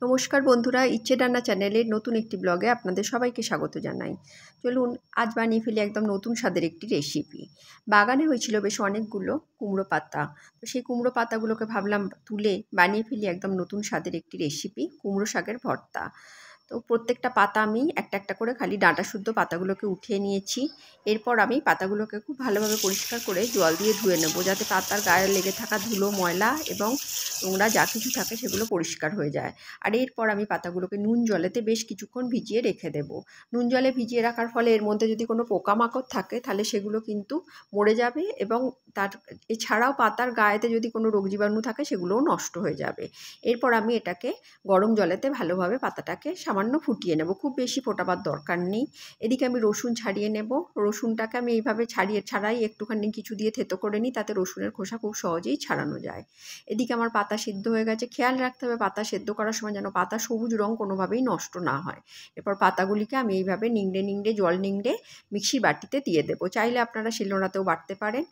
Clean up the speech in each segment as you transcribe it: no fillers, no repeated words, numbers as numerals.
নমস্কার বন্ধুরা, ইচ্ছে রান্না চ্যানেলের নতুন একটি ব্লগে আপনাদের সবাইকে স্বাগত জানাই। চলুন আজ বানিয়ে ফেলি একদম নতুন স্বাদের একটি রেসিপি। বাগানে হয়েছিল বেশ অনেকগুলো কুমড়ো পাতা। তো সেই কুমড়ো পাতাগুলোকে ভাবলাম তুলে বানিয়ে ফেলি একদম নতুন স্বাদের একটি রেসিপি, কুমড়ো শাকের ভর্তা। তো প্রত্যেকটা পাতা আমি একটা একটা করে খালি ডাঁটা শুদ্ধ পাতাগুলোকে উঠিয়ে নিয়েছি। এরপর আমি পাতাগুলোকে খুব ভালোভাবে পরিষ্কার করে জল দিয়ে ধুয়ে নেব, যাতে পাতার গায়ে লেগে থাকা ধুলো, ময়লা এবং নোংরা যা কিছু থাকে সেগুলো পরিষ্কার হয়ে যায়। আর এরপর আমি পাতাগুলোকে নুন জলেতে বেশ কিছুক্ষণ ভিজিয়ে রেখে দেব। নুন জলে ভিজিয়ে রাখার ফলে এর মধ্যে যদি কোনো পোকামাকড় থাকে তাহলে সেগুলো কিন্তু মরে যাবে, এবং তার এছাড়াও পাতার গায়েতে যদি কোনো রোগ জীবাণু থাকে সেগুলোও নষ্ট হয়ে যাবে। এরপর আমি এটাকে গরম জলেতে ভালোভাবে পাতাটাকে সামান্য ফুটিয়ে নেব, খুব বেশি ফোটাবার দরকার নেই। এদিকে আমি রসুন ছাড়িয়ে নেব। রসুনটাকে আমি এইভাবে ছাড়াই একটুখানি কিছু দিয়ে থেতো করে নিই, তাতে রসুনের খোসা খুব সহজেই ছাড়ানো যায়। এদিকে আমার পাতা সিদ্ধ হয়ে গেছে। খেয়াল রাখতে হবে পাতা সেদ্ধ করার সময় যেন পাতা সবুজ রং কোনোভাবেই নষ্ট না হয়। এরপর পাতাগুলিকে আমি এইভাবে নিংড়ে জল নিংড়ে মিক্সির বাটিতে দিয়ে দেবো। চাইলে আপনারা শিলনোড়াতেও বাটতে পারেন।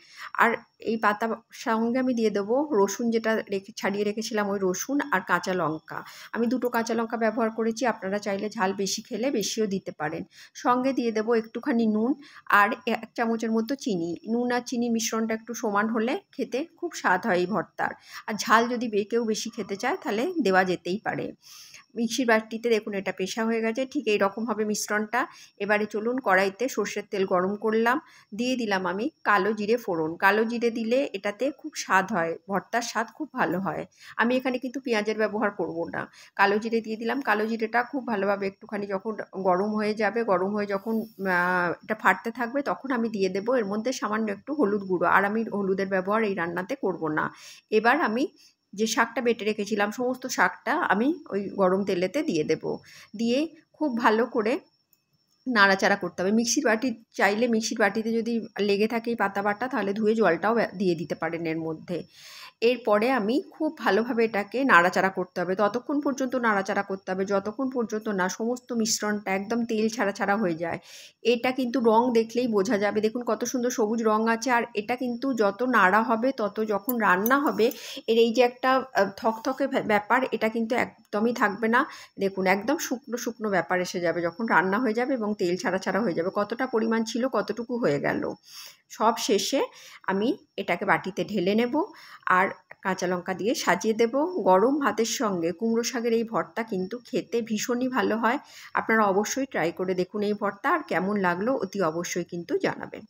আর এই পাতা সঙ্গে আমি দিয়ে দেবো রসুন, যেটা ছাড়িয়ে রেখেছিলাম ওই রসুন, আর কাঁচা লঙ্কা। আমি 2টো কাঁচা লঙ্কা ব্যবহার করেছি, আপনারা চাইলে ঝাল বেশি খেলে বেশিও দিতে পারেন। সঙ্গে দিয়ে দেবো একটুখানি নুন আর 1 চামচের মতো চিনি। নুন আর চিনির মিশ্রণটা একটু সমান হলে খেতে খুব স্বাদ হয় এই ভর্তার। আর ঝাল যদি কেউ বেশি খেতে চায় তাহলে দেওয়া যেতেই পারে। মিক্সির বাটিতে দেখুন এটা পেশা হয়ে গেছে, ঠিক এই রকম হবে মিশ্রণটা। এবারে চলুন কড়াইতে সর্ষের তেল গরম করলাম, দিয়ে দিলাম আমি কালো জিরে ফোড়ন। কালো জিরে দিলে এটাতে খুব স্বাদ হয়, ভর্তার স্বাদ খুব ভালো হয়। আমি এখানে কিন্তু পেঁয়াজের ব্যবহার করব না। কালো জিরে দিয়ে দিলাম। কালো জিরেটা খুব ভালোভাবে একটুখানি যখন গরম হয়ে যাবে, গরম হয়ে যখন এটা ফাটতে থাকবে, তখন আমি দিয়ে দেবো এর মধ্যে সামান্য একটু হলুদ গুঁড়ো। আর আমি হলুদের ব্যবহার এই রান্নাতে করব না। এবার আমি যে শাকটা বেটে রেখেছিলাম, সমস্ত শাকটা আমি ওই গরম তেলেতে দিয়ে দেব। দিয়ে খুব ভালো করে নাড়াচাড়া করতে হবে। চাইলে মিক্সির বাটিতে যদি লেগে থাকে এই পাতা বাটা, তাহলে ধুয়ে জলটাও দিয়ে দিতে পারেন এর মধ্যে। এরপরে আমি খুব ভালোভাবে এটাকে নাড়াচাড়া করতে হবে। ততক্ষণ পর্যন্ত নাড়াচাড়া করতে হবে যতক্ষণ পর্যন্ত না সমস্ত মিশ্রণটা একদম তেল ছাড়া হয়ে যায়। এটা কিন্তু রং দেখলেই বোঝা যাবে। দেখুন কত সুন্দর সবুজ রং আছে। আর এটা কিন্তু যত নাড়া হবে তত যখন রান্না হবে এর এই যে একটা থকথকে ব্যাপার, এটা কিন্তু একদমই থাকবে না। দেখুন একদম শুকনো ব্যাপার এসে যাবে যখন রান্না হয়ে যাবে এবং তেল ছাড়া হয়ে যাবে। কতটা পরিমাণ ছিল কতটুকু হয়ে গেল। সব শেষে আমি এটাকে বাটিতে ঢেলে নেব আর কাঁচা লঙ্কা দিয়ে সাজিয়ে দেব। গরম ভাতের সঙ্গে কুমড়ো শাকের এই ভর্তা কিন্তু খেতে ভীষণই ভালো হয়। আপনারা অবশ্যই ট্রাই করে দেখুন এই ভর্তা, আর কেমন লাগলো অতি অবশ্যই কিন্তু জানাবেন।